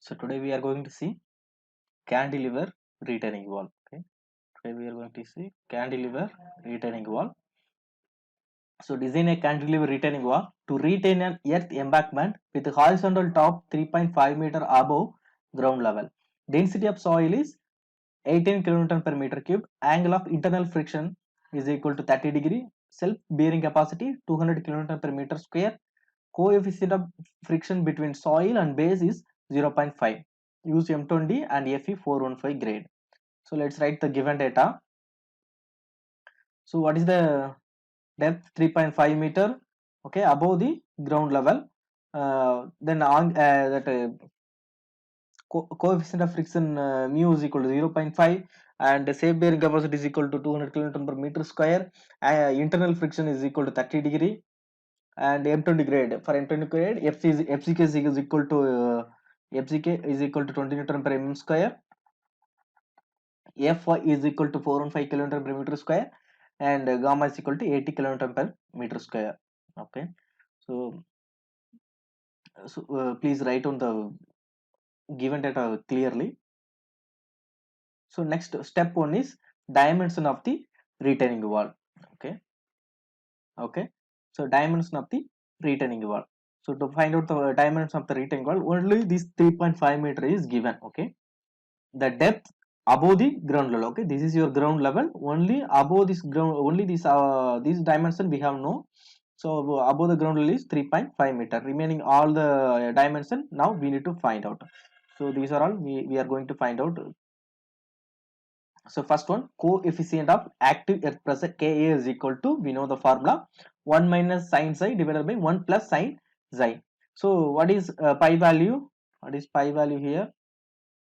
So today we are going to see cantilever retaining wall. Okay, today we are going to see cantilever retaining wall. So design a cantilever retaining wall to retain an earth embankment with horizontal top 3.5 meter above ground level. Density of soil is 18 kN per meter cube. Angle of internal friction is equal to 30 degree. Self-bearing capacity 200 kN per meter square. Coefficient of friction between soil and base is 0.5. Use M20 and Fe415 grade. So let's write the given data. So what is the depth? 3.5 meter, okay, above the ground level. Then on that coefficient of friction mu is equal to 0.5, and the safe bearing capacity is equal to 200 kN per meter square. Internal friction is equal to 30 degree, and M20 grade. For M20 grade, FCK is equal to FCK is equal to 20 Newton per mm square. Fy is equal to 415 kN per meter square, and gamma is equal to 80 kN per meter square. Okay, so please write on the given data clearly. So next step one is dimension of the retaining wall. Okay, okay. So dimension of the retaining wall. So to find out the dimension of the retaining wall, only this 3.5 meter is given. Okay, the depth above the ground level. Okay, this is your ground level. Only above this ground, only this dimension we have no. So above the ground level is 3.5 meter. Remaining all the dimension now we need to find out. So these are all we are going to find out. So first one, coefficient of active earth pressure Ka is equal to, we know the formula, 1 minus sin psi divided by 1 plus sin psi. So what is pi value? What is pi value here?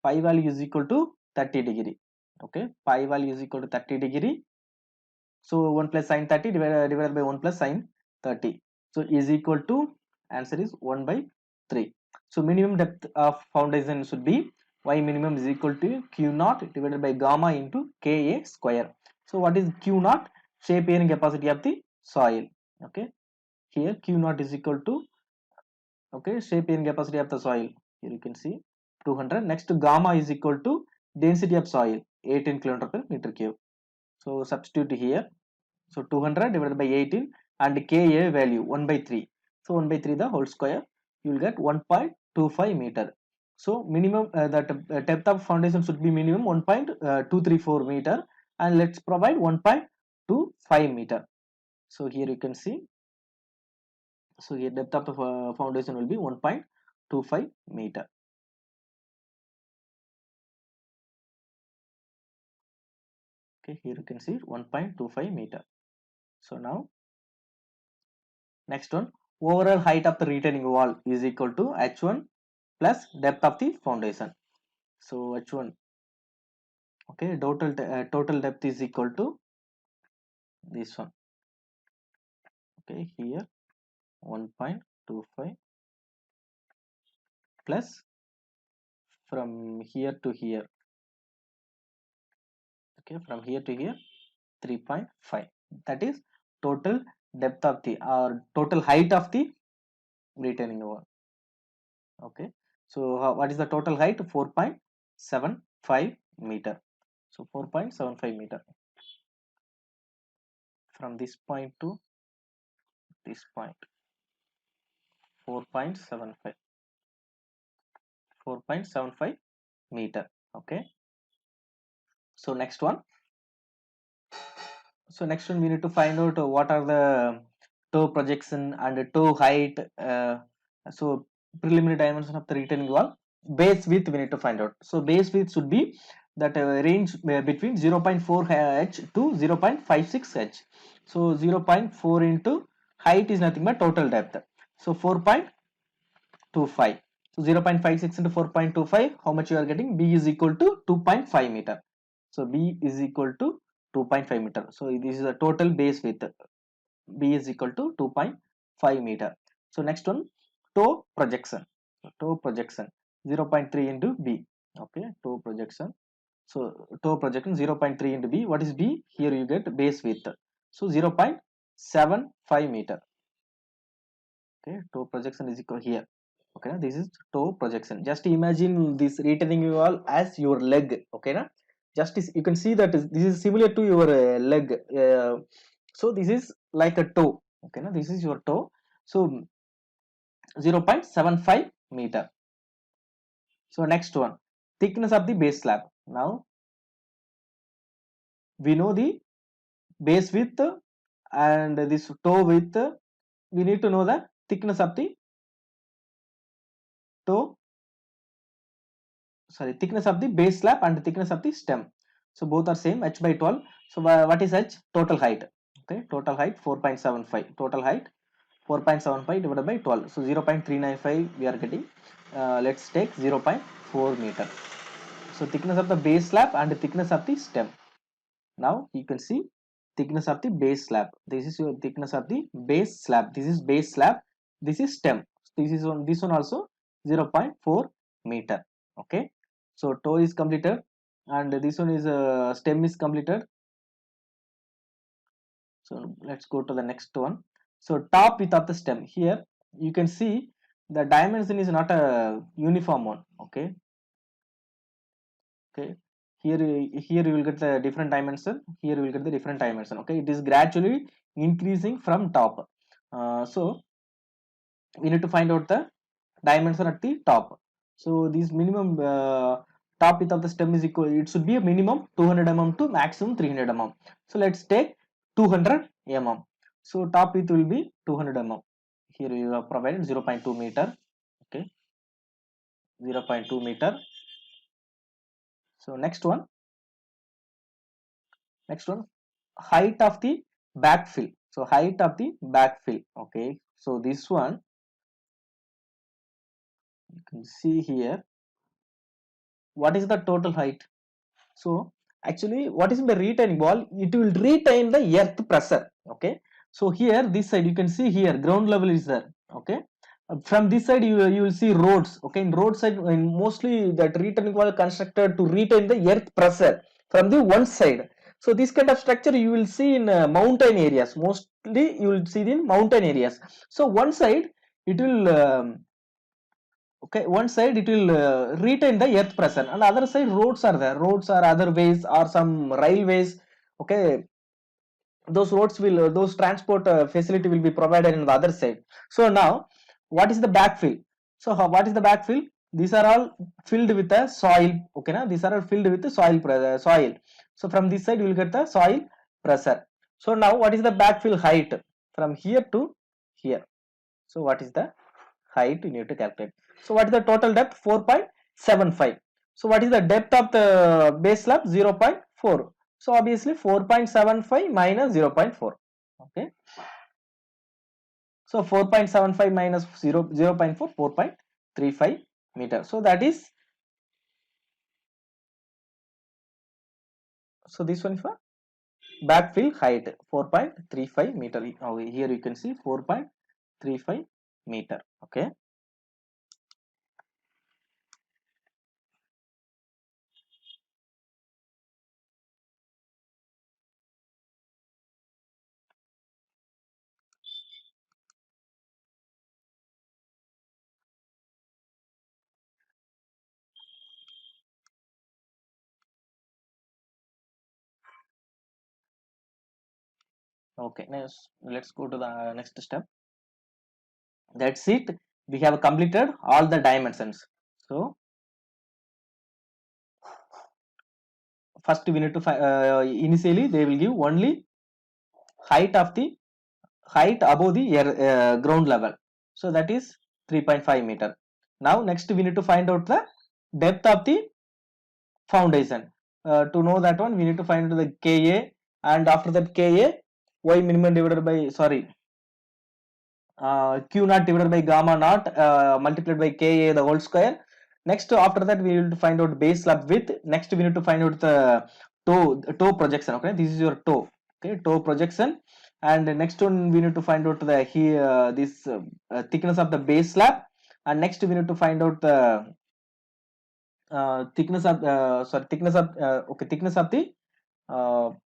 Pi value is equal to 30 degree. Okay, pi value is equal to 30 degree. So 1 plus sin 30 divided by 1 plus sin 30. So is equal to, answer is 1 by 3. So minimum depth of foundation should be y minimum is equal to q naught divided by gamma into Ka square. So what is q naught? Shape bearing capacity of the soil. Okay, here q naught is equal to, okay, shape bearing capacity of the soil. Here you can see 200. Next, gamma is equal to density of soil, 18 kN per meter cube. So substitute here. So 200 divided by 18, and Ka value 1 by 3. So 1 by 3 the whole square, you will get 1.25 meter. So minimum that depth of foundation should be minimum 1.234 meter, and let's provide 1.25 meter. So here you can see, so here depth of the foundation will be 1.25 meter. Okay, here you can see 1.25 meter. So now next one, overall height of the retaining wall is equal to h1 plus depth of the foundation. So h1, okay, total depth is equal to this one. Okay, here 1.25 plus from here to here. Okay, from here to here 3.5. That is total depth of the, or total height of the retaining wall. Okay, so what is the total height? 4.75 meter. So 4.75 meter from this point to this point, 4.75 4.75 meter. Okay, so next one, we need to find out what are the toe projection and toe height. So preliminary dimension of the retaining wall. Base width we need to find out. So base width should be that range between 0.4 h to 0.56 h. So 0.4 into height is nothing but total depth. So 4.25. So 0.56 into 4.25, how much you are getting? B is equal to 2.5 meter. So B is equal to 2.5 meter. So this is the total base width. B is equal to 2.5 meter. So next one, toe projection. So toe projection 0.3 into B. Okay, toe projection. So toe projection 0.3 into B. What is B? Here you get base width. So 0.75 meter. Okay, toe projection is equal here. Okay, this is toe projection. Just imagine this retaining wall as your leg. Okay, na? You can see that this is similar to your leg. So this is like a toe. Okay, na? This is your toe. So 0.75 meter. So next one, thickness of the base slab. Now we know the base width and this toe width. We need to know the thickness of the toe, thickness of the base slab and thickness of the stem. So both are same, h by 12. So what is h? Total height. Okay, total height 4.75. Total height 4.75 divided by 12. So 0.395 we are getting. Let's take 0.4 meter. So thickness of the base slab and thickness of the stem. Now you can see thickness of the base slab. This is your thickness of the base slab. This is base slab. This is stem. This one also 0.4 meter. Okay. So toe is completed and this one is stem is completed. So let's go to the next one. So top width of the stem. Here you can see the dimension is not a uniform one. Okay. Okay, here you will get the different dimension, here you will get the different dimension. Okay, it is gradually increasing from top. So we need to find out the dimension at the top. So this minimum top width of the stem is equal, it should be a minimum 200 mm to maximum 300 mm. So let's take 200 mm. So top width will be 200 mm. Here you have provided 0.2 meter. Okay, 0.2 meter. So next one, height of the backfill. So height of the backfill. Okay, so this one you can see here, what is the total height? So actually what is in the retaining wall, it will retain the earth pressure. Okay, so here this side you can see here ground level is there. Okay, from this side you will see roads. Okay, in road side, in mostly that retaining wall constructed to retain the earth pressure from the one side. So this kind of structure you will see in mountain areas, mostly you will see in mountain areas. So one side it will okay, one side it will retain the earth pressure and other side roads are there, roads or other ways or some railways. Okay, those roads will those transport facility will be provided in the other side. So now what is the backfill? So what is the backfill? These are all filled with the soil. Okay, now these are all filled with the soil. So from this side you will get the soil pressure. So now what is the backfill height from here to here? So what is the height you need to calculate? So what is the total depth? 4.75. So what is the depth of the base slab? 0.4. So obviously 4.75 minus 0.4. Okay, so 4.75 minus 0.4, 4.35 meter. So that is, so this one for backfill height 4.35 meter. Here you can see 4.35 meter. Okay, okay, now let's go to the next step. That's it, we have completed all the dimensions. So first we need to find initially they will give only height of the height above the air, ground level. So that is 3.5 meter. Now next we need to find out the depth of the foundation. To know that one we need to find the Ka, and after that Ka y minimum divided by q naught divided by gamma naught multiplied by Ka the whole square. Next after that we will find out base slab width. Next we need to find out the toe projection. Okay, this is your toe. Okay, toe projection. And the next one we need to find out the here this thickness of the base slab. And next we need to find out the thickness of thickness of the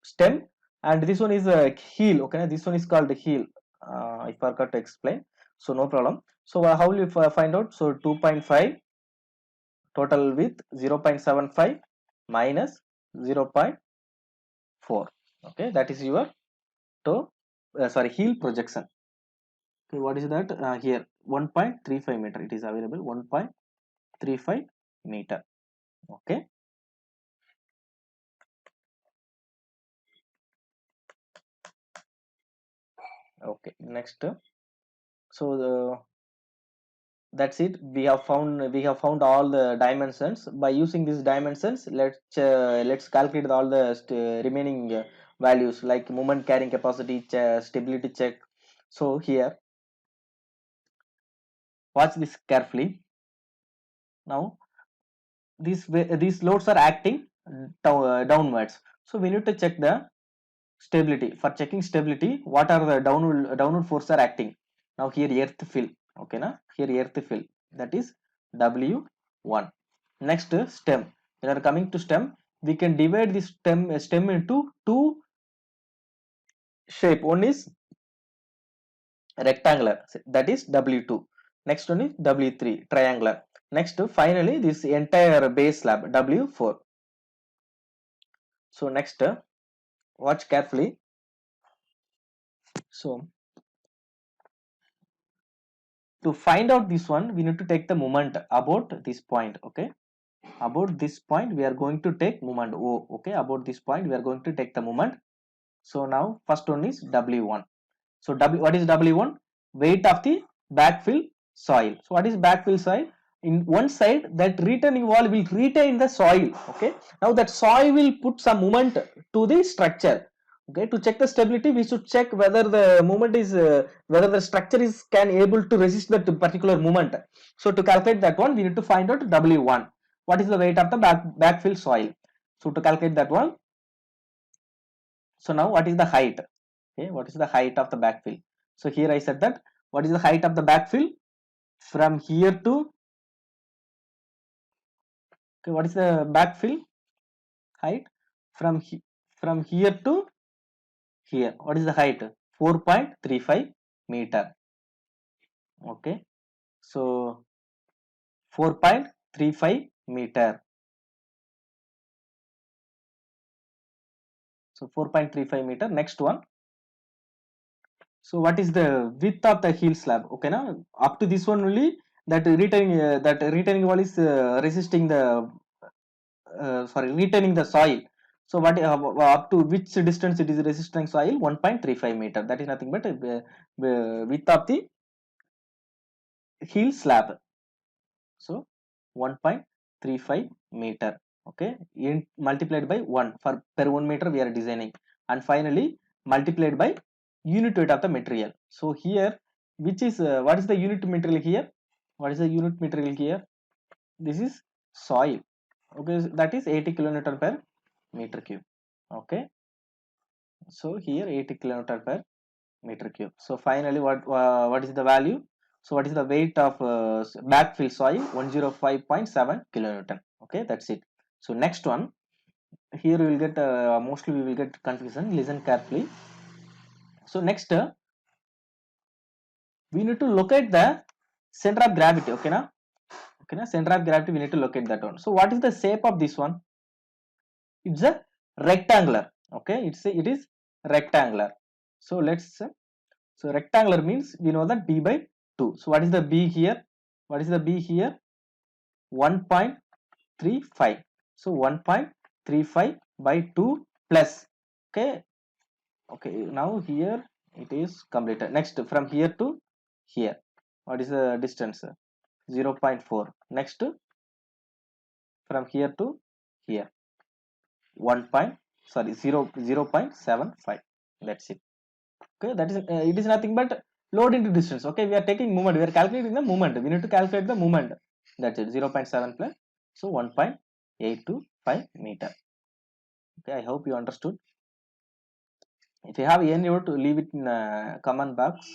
stem. And this one is a heel. Okay, this one is called heel. I forgot to explain, so no problem. So how will you find out? So 2.5 total with 0.75 minus 0.4. Okay, that is your toe, heel projection. Okay, what is that? Here 1.35 meter. It is available 1.35 meter. Okay. Okay. Next. So that's it. We have found all the dimensions. By using these dimensions, let's calculate all the remaining values like moment carrying capacity, stability check. So here, watch this carefully. Now these loads are acting downwards. So we need to check the stability. For checking stability, what are the downward force are acting? Now here earth fill. Okay, na? Here earth fill. That is W1. Next stem. When we are coming to stem, we can divide this stem into two shape. One is rectangular. That is W2. Next one is W3 triangular. Next finally this entire base slab W4. So next watch carefully. So to find out this one, we need to take the moment about this point. Okay, about this point we are going to take moment O. Okay, about this point we are going to take the moment. So now first one is W1. So what is W1? Weight of the backfill soil. So what is backfill soil? In one side, that returning wall will retain the soil. Okay, now that soil will put some movement to the structure. Okay, to check the stability, we should check whether the movement is whether the structure is can able to resist that particular movement. So to calculate that one, we need to find out W1. What is the weight of the backfill soil? So to calculate that one, so now what is the height? Okay, what is the height of the backfill? So here I said that what is the height of the backfill from here to, okay, what is the backfill height from from here to here? What is the height? 4.35 meter. Okay, so 4.35 meter. So 4.35 meter. Next one. So what is the width of the heel slab? Okay, now up to this one only, that retaining wall is resisting the retaining the soil. So what up to which distance it is resisting soil? 1.35 meter. That is nothing but width of the heel slab. So 1.35 meter. Okay, multiplied by 1 for per 1 meter we are designing, and finally multiplied by unit weight of the material. So here, which is what is the unit material here? What is the unit material here? This is soil. Okay, that is 80 kilonewton per meter cube. Okay, so here 80 kilonewton per meter cube. So finally what is the value? So what is the weight of backfill soil? 105.7 kilonewton. Okay, that's it. So next one, here we will get mostly we will get confusion. Listen carefully. So next we need to locate the center of gravity. Okay, na? Okay, na? Center of gravity, we need to locate that one. So what is the shape of this one? It's a rectangular. Okay, it is rectangular. So let's so rectangular means we know that b by 2. So what is the b here? What is the b here? 1.35. So 1.35 by 2 plus. Okay, okay, now here it is completed. Next, from here to here, what is the distance? 0.4. Next, from here to here, 1 point, sorry, 0.75. That's it. Okay, that is it is nothing but load into distance. Okay, we are taking movement, we are calculating the movement, we need to calculate the movement. That's it. 0.7 plus, so 1.825 meter. Okay, I hope you understood. If you have any doubt, leave it in comment box.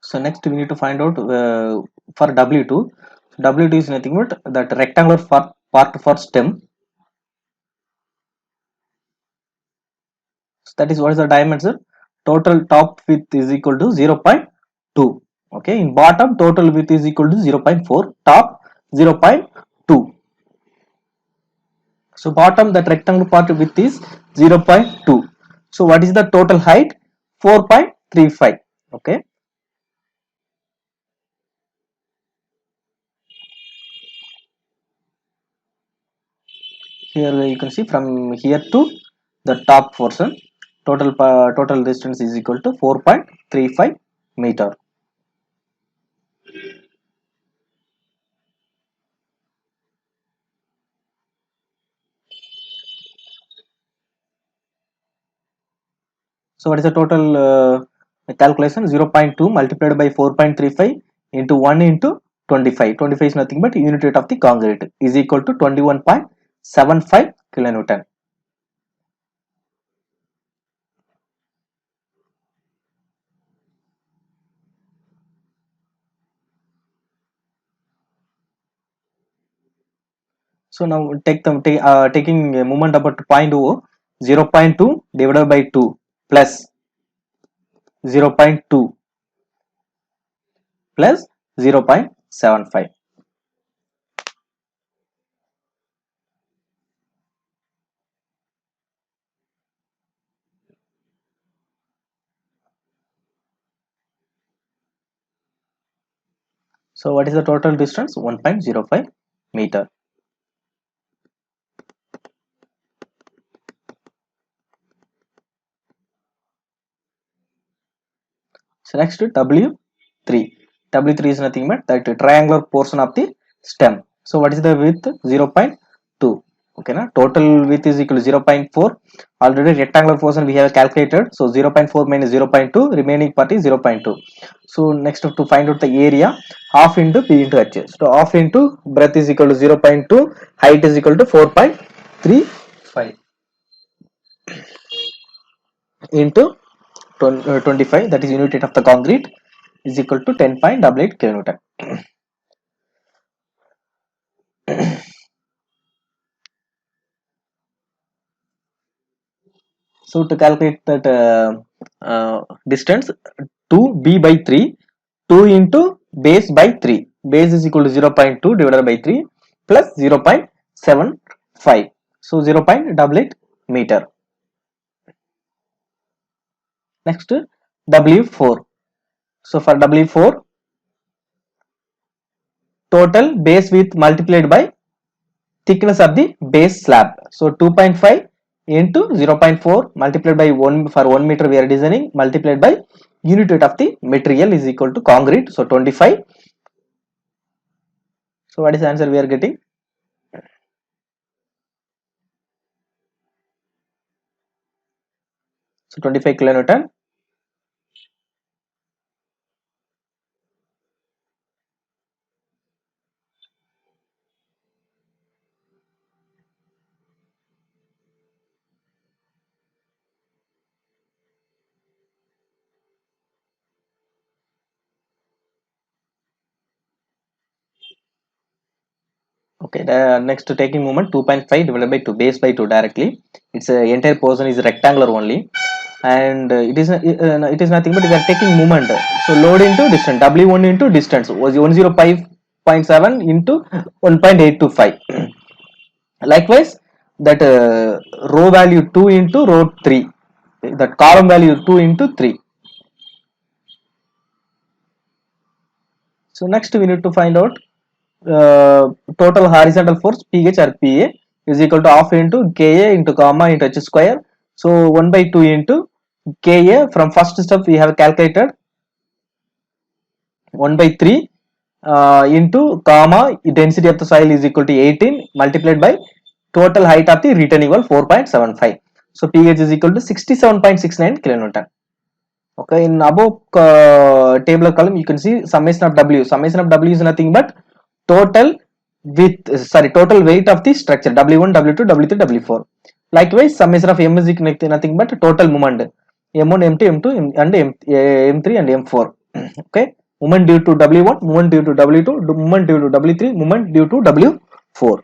So next we need to find out for W2. W2 is nothing but that rectangular part for stem. So that is what is the dimension. Total top width is equal to 0.2. Okay, in bottom total width is equal to 0.4, top 0.2. So bottom that rectangular part width is 0.2. So what is the total height? 4.35. Okay. Here you can see from here to the top portion, total distance is equal to 4.35 meter. So what is the total calculation? 0.2 multiplied by 4.35 into 1 into 25. 25 is nothing but unit weight of the concrete is equal to 21.75 kilonewton. So now taking a moment about point O, 0.2 divided by 2 plus 0.2 plus 0.75. So what is the total distance? 1.05 meter. So next W3. W3 is nothing but that triangular portion of the stem. So what is the width? 0.2. Okay, na? Total width is equal to 0.4. Already rectangular portion we have calculated. So 0.4 minus 0.2, remaining part is 0.2. So next to find out the area, half into P into H. So half into breadth is equal to 0.2, height is equal to 4.35 into 25, that is unit weight of the concrete, is equal to 10.88 kilonewton. So to calculate that distance, 2b by 3, 2 into base by 3. Base is equal to 0.2 divided by 3 plus 0.75. So 0.88 meter. Next, W4. So for W4, total base width multiplied by thickness of the base slab. So 2.5 into 0.4 multiplied by 1 for 1 meter we are designing, multiplied by unit weight of the material is equal to concrete. So 25. So what is the answer we are getting? So 25 kilonewton. Okay, the next taking moment 2.5 divided by 2, base by 2 directly. It's a entire portion is rectangular only, and it is nothing but we are taking moment. So load into distance, W1 into distance was 105.7 into 1.825. Likewise, that row value 2 into row 3, that column value 2 into 3. So next we need to find out total horizontal force PH or PA is equal to half into Ka into comma into H square. So 1 by 2 into Ka, from first step we have calculated 1 by 3 into comma density of the soil is equal to 18 multiplied by total height of the retaining wall 4.75. So pH is equal to 67.69 kilonewton. Okay, in above tabular column you can see summation of W. Summation of W is nothing but total total weight of the structure W1, W2, W3, W4. Likewise, summation of M is nothing but total moment M1, M2, M2 and M3 and M4. Okay. Movement due to W1, movement due to W2, movement due to W3, movement due to W4.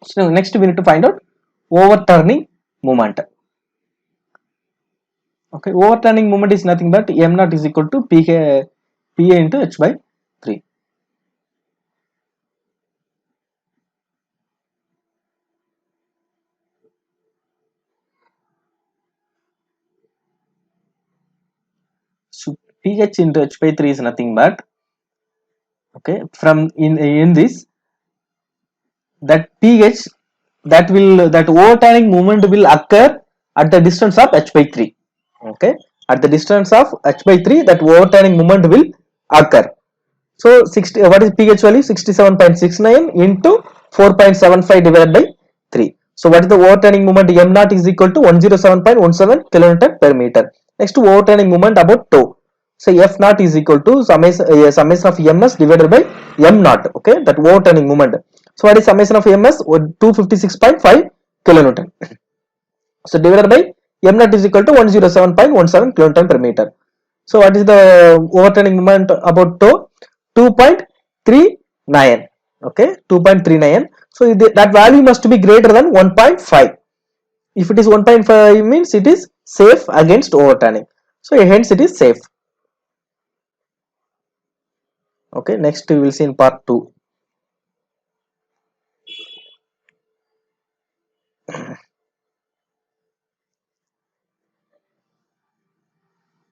So next we need to find out overturning moment. Okay, overturning moment is nothing but m naught is equal to PA into h by 3. So pH into h by 3 is nothing but, okay, from in this, that pH, that overturning moment will occur at the distance of h by 3. Okay, at the distance of h by 3, that overturning moment will occur. So 60, what is pH value? 67.69 into 4.75 divided by 3. So what is the overturning moment? M naught is equal to 107.17 kilonewton per meter. Next, overturning moment about tau. So F naught is equal to summation of ms divided by m naught. Okay, that overturning moment. So what is summation of ms? 256.5 kilonewton. So divided by m naught is equal to 107.17 kilonewton per meter. So what is the overturning moment about tau? 2.39. Okay, 2.39. So that value must be greater than 1.5. If it is 1.5 means it is safe against overturning. So hence it is safe. Okay, next we will see in part 2.